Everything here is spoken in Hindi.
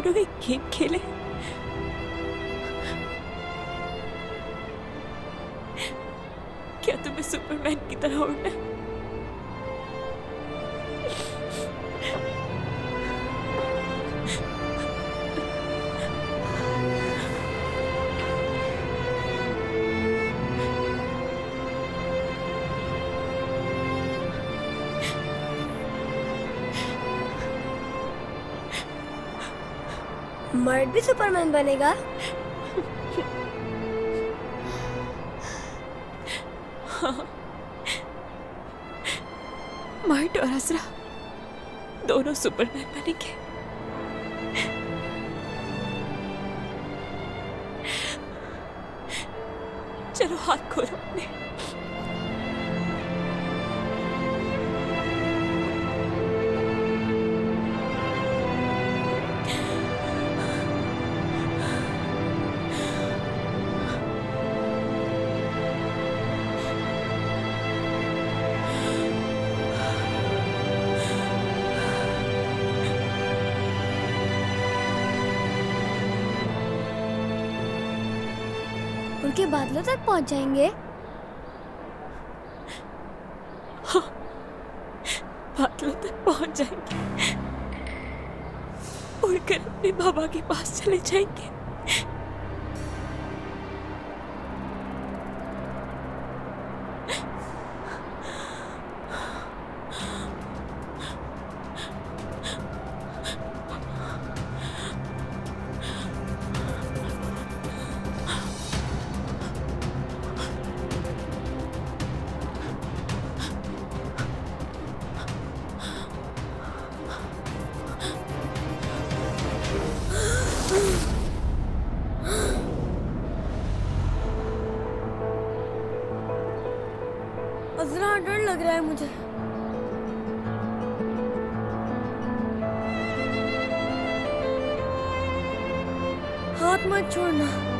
दोनों एक गेम खेले। क्या तुम्हें सुपरमैन की तरह उड़ना है? मर्द भी सुपरमैन बनेगा? हाँ, मर्द और असरा दोनों सुपरमैन बनेंगे। चलो हाथ खोलो अपने। उनके बादलों तक पहुंच जाएंगे? हाँ, बादलों तक पहुंच जाएंगे, उड़कर अपने बाबा के पास चले जाएंगे। अज़रा, डर लग रहा है मुझे। हाथ मत छोड़ना।